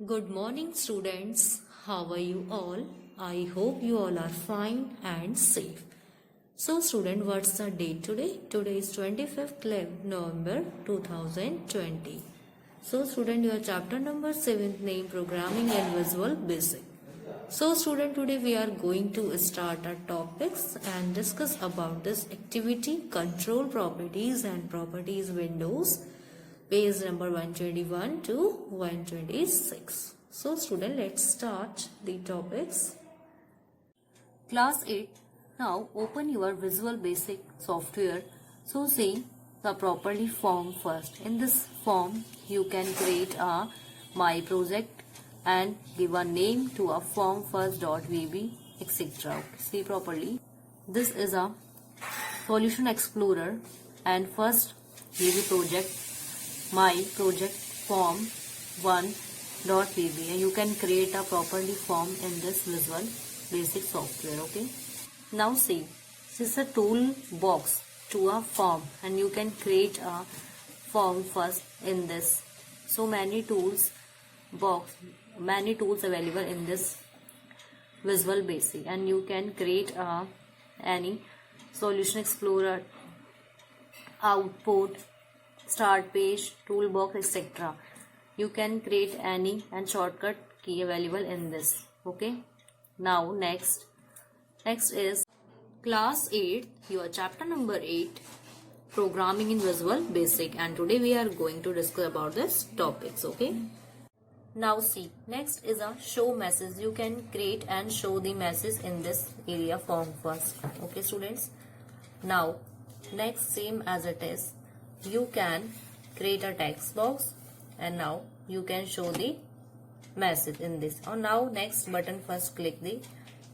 Good morning, students. How are you all? I hope you all are fine and safe. So, student, what's the date today? Today is 25th November 2020. So, student, your chapter number 7th name Programming and Visual Basic. So, student, today we are going to start our topics and discuss about this activity, control properties and properties windows. Page number 121 to 126. So student, let's start the topics. Class 8. Now open your Visual Basic software. So see the property form first. In this form you can create a my project and give a name to a form first.vb etc. See properly. This is a solution explorer and first VB project my project form 1.vb and you can create a properly form in this Visual Basic software. Okay, now see, this is a tool box to a form and you can create a form first in this. So many tools available in this Visual Basic and you can create any solution explorer, output, start page, toolbox etc. You can create any and shortcut key available in this. Okay, now next is class 8, your chapter number 8, programming in Visual Basic, and today we are going to discuss about this topics. Okay, now see, next is a show message. You can create and show the message in this area form first. Okay students, now next, same as it is, you can create a text box and now you can show the message in this. Or now next button, first click the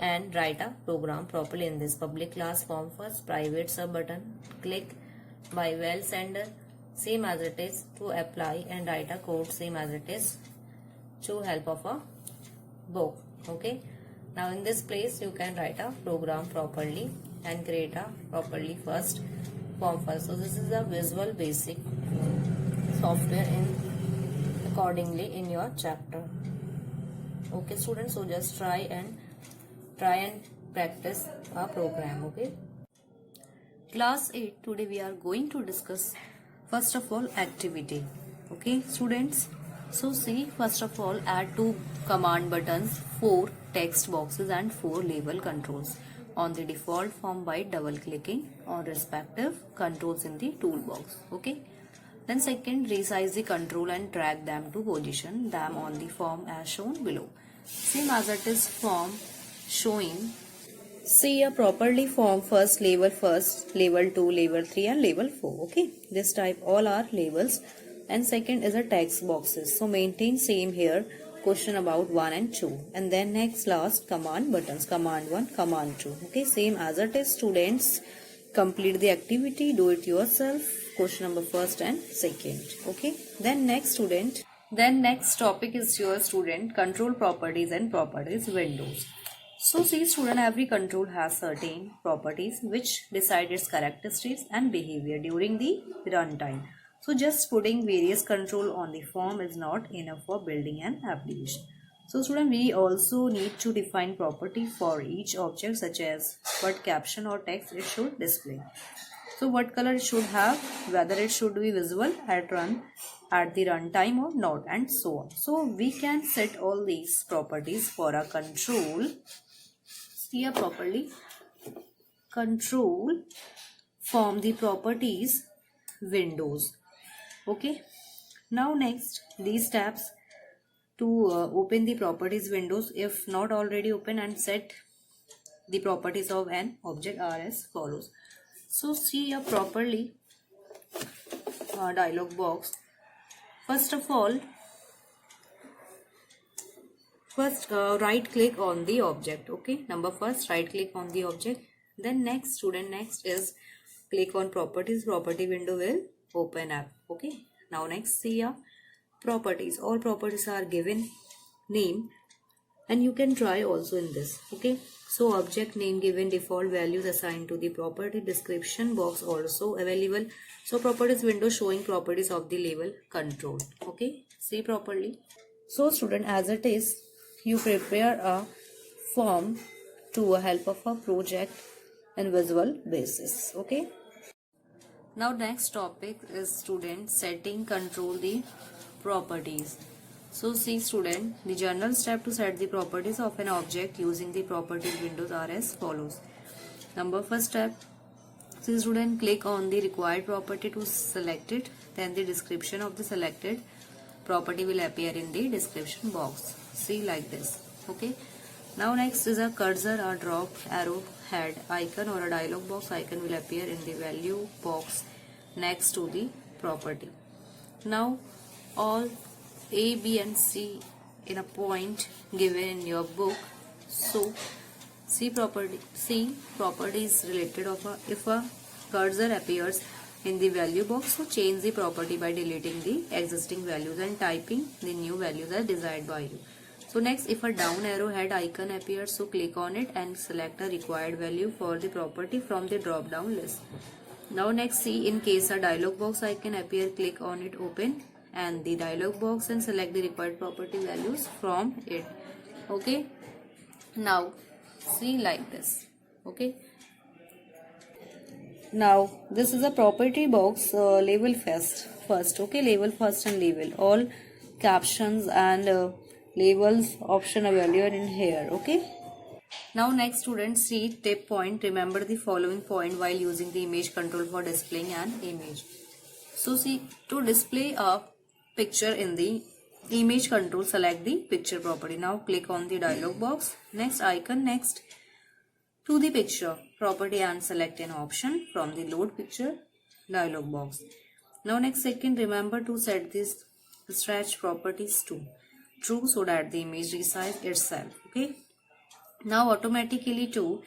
and write a program properly in this public class form first, private sub button, click by well sender, same as it is, to apply and write a code same as it is to help of a book. Okay, now in this place you can write a program properly and create a properly first form first. So this is a Visual Basic software in accordingly in your chapter. Okay students, so just try and practice a program. Okay, class 8, today we are going to discuss first of all activity. Okay students, so see, first of all add 2 command buttons, 4 text boxes and 4 label controls on the default form by double clicking on respective controls in the toolbox. Okay, then second, resize the control and drag them to position them on the form as shown below. Same as it is form showing, see a properly form first, label 2, label 3 and label 4. Okay, this type all are labels. And second is a text boxes, so maintain same here, question about 1 and 2, and then next last command buttons, command 1, command 2. Okay, same as it is students, complete the activity, do it yourself, question number first and second. Okay, then next topic is your student control properties and properties windows. So see student, every control has certain properties which decide its characteristics and behavior during the runtime. So just putting various control on the form is not enough for building an application. So student, we also need to define property for each object, such as what caption or text it should display. So what color it should have, whether it should be visible at the runtime or not, and so on. So we can set all these properties for a control. See here properly, control from the properties windows. Okay, now next, these tabs to open the properties windows if not already open, and set the properties of an object are as follows. So see here properly dialog box. First of all, right click on the object. Okay, number first, right click on the object. Then next student, next is click on properties, property window will open up. Okay, now next, see here properties, all properties are given name and you can try also in this. Okay, so object name given, default values assigned to the property, description box also available. So properties window showing properties of the label control. Okay, see properly. So student, as it is, you prepare a form to a help of a project and visual basis. Okay. Now next topic is student setting control the properties. So see student, the general step to set the properties of an object using the properties windows are as follows. First step, see student, click on the required property to select it. Then the description of the selected property will appear in the description box. See like this. Okay. Now next is a cursor or drop arrow head icon or a dialog box icon will appear in the value box next to the property. Now all A, B and C in a point given in your book. So C property is related of a, if a cursor appears in the value box, so change the property by deleting the existing values and typing the new values as desired by you. So next, if a down arrow head icon appears, so click on it and select a required value for the property from the drop down list. Now next, see, in case a dialog box icon appear, click on it, open and the dialog box and select the required property values from it. Okay. Now see like this. Okay. Now this is a property box. Label first. Okay, label first and label all captions and labels option available in here. Okay. Now next students, see tip point. Remember the following point while using the image control for displaying an image. So see, to display a picture in the image control, select the picture property. Now click on the dialog box, next icon, next to the picture property and select an option from the load picture dialog box. Now next second, remember to set this stretch properties to true so that the image resize itself. Okay. Now automatically to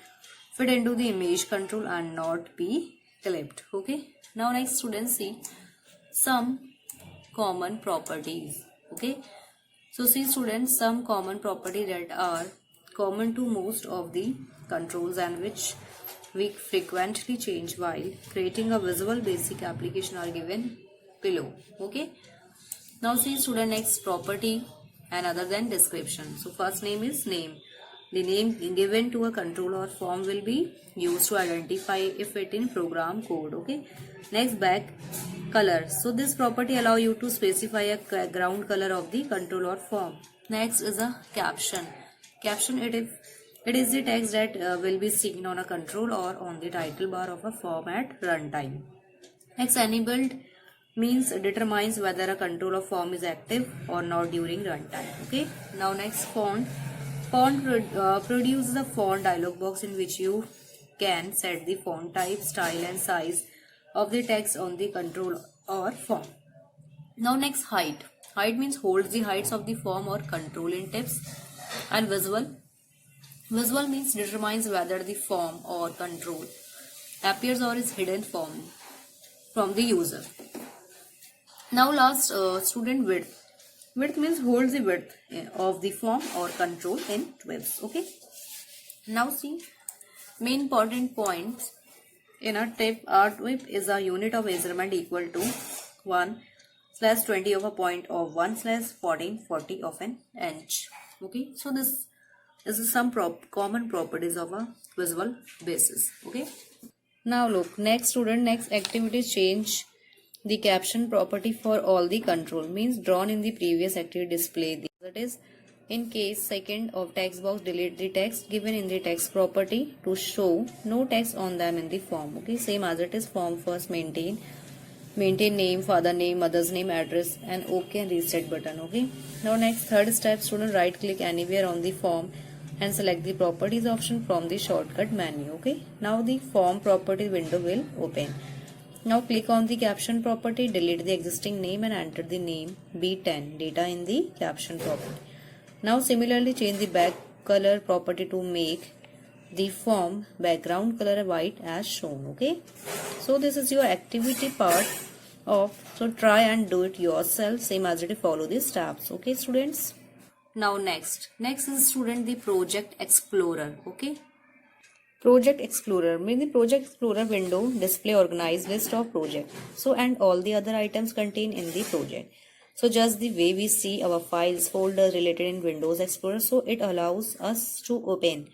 fit into the image control and not be clipped. Okay. Now next students, see some common properties. Okay. So see students, some common properties that are common to most of the controls and which we frequently change while creating a visual basic application are given below. Okay. Now see student, next property and other than description. So first name is name. The name given to a control or form will be used to identify if it in program code. Okay. Next, back color. So this property allow you to specify a background color of the control or form. Next is a caption. Caption, it is the text that will be seen on a control or on the title bar of a form at runtime. Next, enabled means determines whether a control or form is active or not during runtime. Okay. Now next, font. Font produces a font dialog box in which you can set the font type, style and size of the text on the control or form. Now next, height. Height means holds the heights of the form or control in text. And visual. Visual means determines whether the form or control appears or is hidden from the user. Now last, student width. Width means holds the width of the form or control in TWIBs. Okay. Now see, main important points in a tip. Our TWIB is a unit of measurement equal to 1/20 of a point of 1/1440 of an inch. Okay. So this is some common properties of a visual basis. Okay. Now look, next student, next activity, change the caption property for all the control means drawn in the previous activity display. That is, in case second of text box, delete the text given in the text property to show no text on them in the form. Okay, same as it is form first maintain name, father name, mother's name, address and OK and reset button. Okay. Now next, third step, student right click anywhere on the form and select the properties option from the shortcut menu. Okay. Now the form properties window will open. Now click on the caption property, delete the existing name and enter the name B10 data in the caption property. Now similarly change the back color property to make the form background color white as shown. Okay. So this is your activity part of, so try and do it yourself, same as it, follow these steps. Okay students. Now next is student the project explorer. Okay. Project Explorer means the Project Explorer window display organized list of project. So and all the other items contained in the project. So just the way we see our files folder related in Windows Explorer, so it allows us to open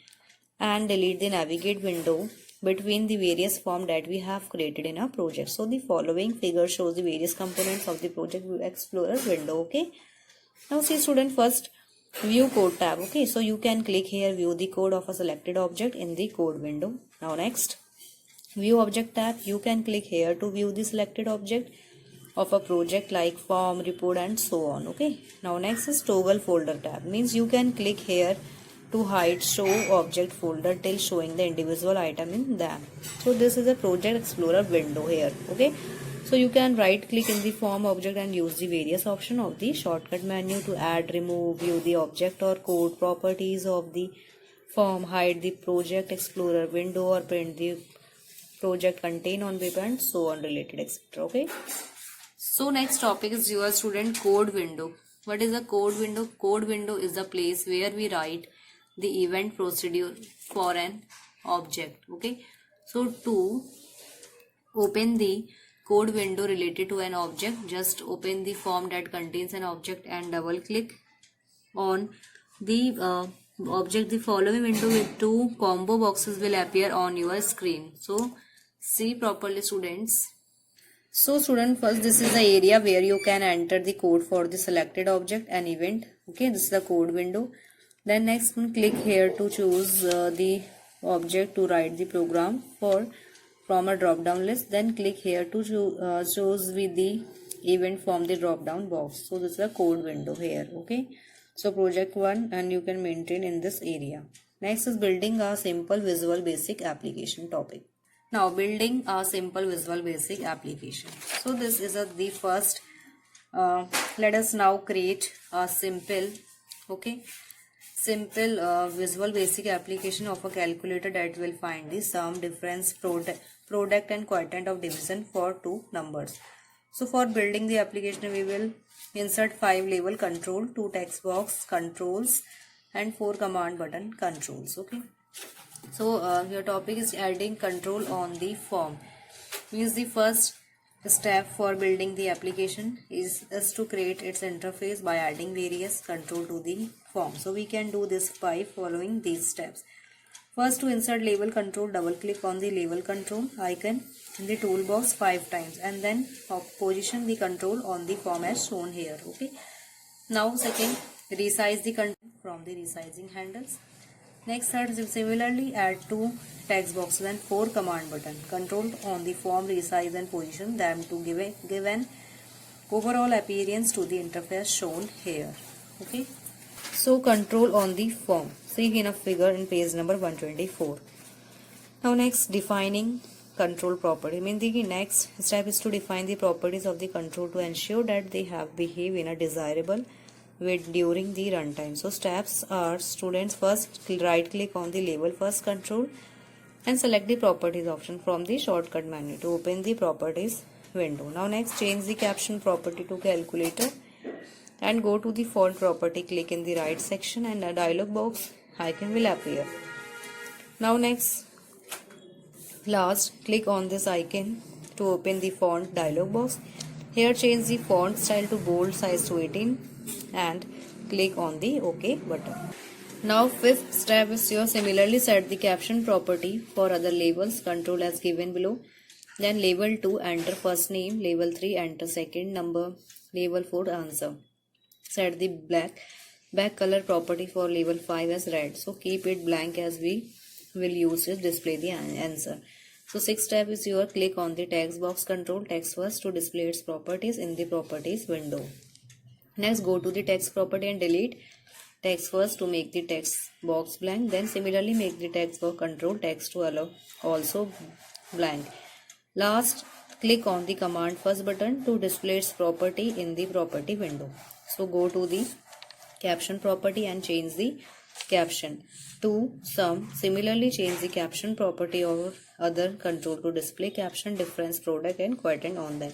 and delete the navigate window between the various forms that we have created in our project. So the following figure shows the various components of the project Explorer window. Okay. Now see student, first view code tab. Okay, so you can click here, view the code of a selected object in the code window. Now next, view object tab. You can click here to view the selected object of a project like form, report and so on. Okay. Now next is toggle folder tab. Means you can click here to hide show object folder till showing the individual item in them. So this is a project explorer window here. Okay. So you can right click in the form object and use the various options of the shortcut menu to add, remove, view the object or code properties of the form, hide the project explorer window or print the project contain on paper and so on related etc. Okay. So next topic is your student code window. What is a code window? Code window is the place where we write the event procedure for an object. Okay. So to open the code window related to an object, just open the form that contains an object and double click on the object. The following window with two combo boxes will appear on your screen. So see properly students. So student, first this is the area where you can enter the code for the selected object and event. Okay, this is the code window. Then next click here to choose the object to write the program from a drop down list. Then click here to choose with the event from the drop down box. So this is the code window here. Okay, so project 1 and you can maintain in this area. Next is building a simple visual basic application topic. Now building a simple visual basic application. So this is the first. Let us now create a simple visual basic application of a calculator that will find the sum, difference, product and quotient of division for two numbers. So for building the application, we will insert 5 label control, 2 text box controls and 4 command button controls. Okay. So your topic is adding control on the form. Means the first step for building the application is to create its interface by adding various control to the form. So we can do this by following these steps. First, to insert label control, double click on the label control icon in the toolbox 5 times and then position the control on the form as shown here. Okay. Now second, resize the control from the resizing handles. Next, third, similarly add 2 text boxes and 4 command button control on the form, resize and position them to give an overall appearance to the interface shown here. Okay. So control on the form. See in a figure in page number 124. Now next, defining control property. I mean the next step is to define the properties of the control to ensure that they have behave in a desirable with during the runtime. So steps are, students, first right click on the label first control and select the properties option from the shortcut menu to open the properties window. Now next, change the caption property to calculator and go to the font property. Click in the right section and a dialog box icon will appear. Now next, last, click on this icon to open the font dialog box. Here change the font style to bold size to 18 and click on the OK button. Now fifth step is your similarly set the caption property for other labels control as given below. Then label 2 enter first name, label 3 enter second number, label 4 answer. Set the back color property for label 5 as red. So keep it blank as we will use it display the answer. So sixth step is your click on the text box control text first to display its properties in the properties window. Next, go to the text property and delete text first to make the text box blank. Then similarly make the text box control text to allow also blank. Last, click on the command first button to display its property in the property window. So go to the caption property and change the caption to sum. Similarly change the caption property or other control to display caption, difference, product and quotient on them.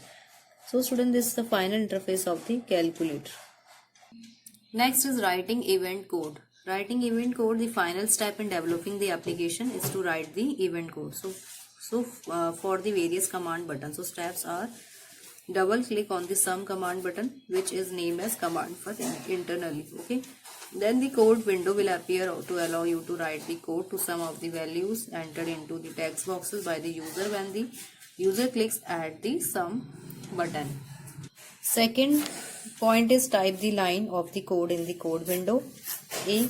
So student, this is the final interface of the calculator. Next is writing event code. Writing event code, the final step in developing the application is to write the event code. So for the various command buttons. So steps are double click on the sum command button, which is named as command for internally. Okay, then the code window will appear to allow you to write the code to some of the values entered into the text boxes by the user when the user clicks at the sum button. Second point is type the line of the code in the code window. A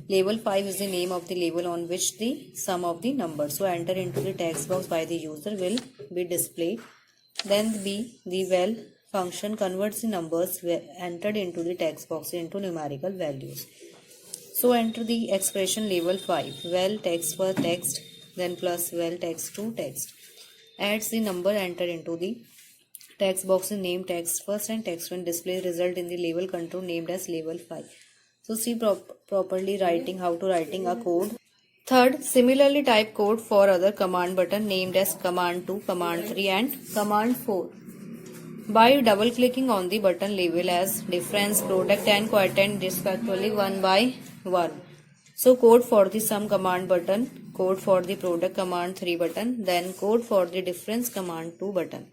label 5 is the name of the label on which the sum of the numbers so enter into the text box by the user will be displayed. Then B, the val function converts the numbers entered into the text box into numerical values. So enter the expression label 5, val text for text, then plus val text to text. Adds the number entered into the text box in name text first and text when display result in the label control named as label 5. So see properly writing, how to writing a code. Third, similarly type code for other command button named as command 2, command 3 and command 4. By double clicking on the button label as difference, product and quotient respectively one by one. So code for the sum command button, code for the product command 3 button, then code for the difference command 2 button.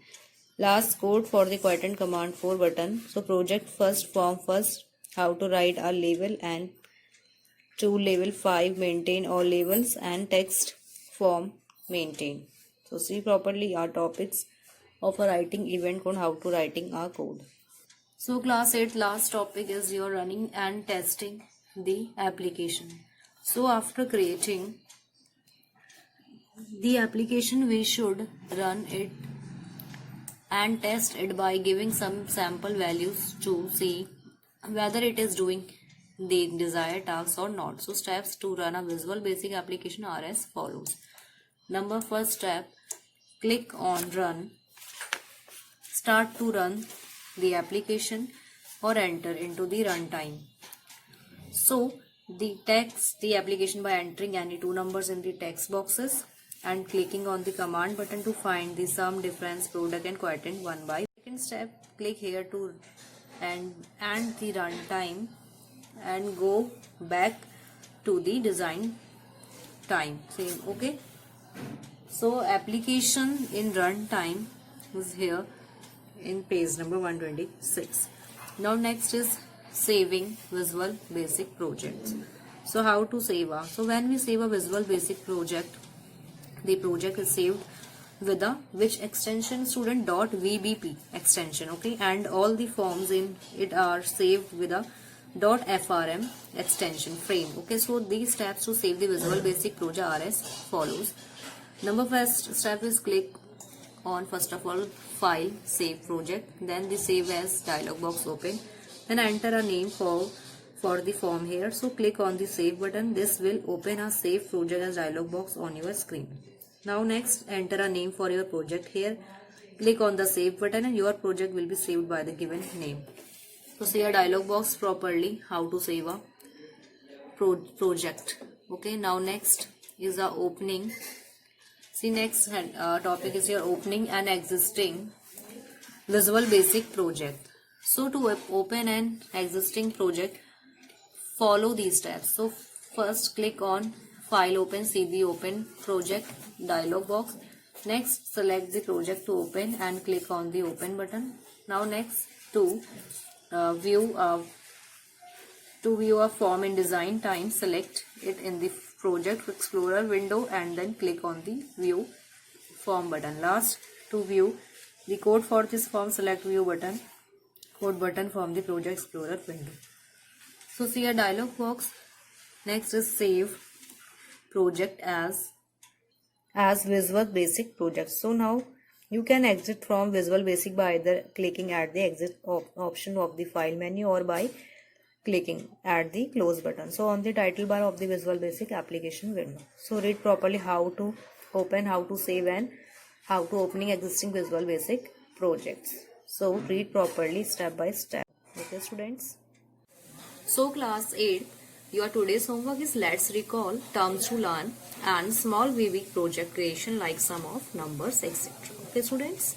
Last code for the quotient command 4 button. So project first, form first, how to write a label and to level 5 maintain all labels and text form maintain. So see properly our topics of a writing event code, how to writing our code. So class 8 last topic is your running and testing the application. So after creating the application we should run it and test it by giving some sample values to see whether it is doing the desired tasks or not. So steps to run a Visual Basic application are as follows. First step, click on run, start to run the application or enter into the runtime. So the application by entering any two numbers in the text boxes and clicking on the command button to find the sum, difference, product and quotient one by. Second step, click here to and the runtime and go back to the design time. Same, okay. So application in runtime is here in page number 126. Now next is saving Visual Basic projects. So how to save so when we save a Visual Basic project, the project is saved with a which extension, student, .vbp extension, okay, and all the forms in it are saved with a .frm extension frame, okay. So these steps to save the Visual Basic project are as follows. First step is click on first of all file, save project, then the save as dialog box open, then enter a name for the form here. So click on the save button, this will open a save project as dialog box on your screen. Now next enter a name for your project here, click on the save button and your project will be saved by the given name. So see a dialog box properly how to save a project, okay. Now next is a opening. See next topic is your opening an existing Visual Basic project. So to open an existing project, follow these steps. So first click on file, open, see the open project dialog box. Next select the project to open and click on the open button. Now next to view a form in design time, select it in the project explorer window and then click on the view form button. Last, to view the code for this form, select view button, code button from the project explorer window. So see a dialog box. Next is save project as Visual Basic project. So now you can exit from Visual Basic by either clicking at the exit option of the file menu or by clicking at the close button. So on the title bar of the Visual Basic application window. So read properly how to open, how to save and how to opening existing Visual Basic projects. So read properly step by step. Okay students. So class 8, your today's homework is let's recall terms to learn and small VB project creation like sum of numbers etc. Okay students.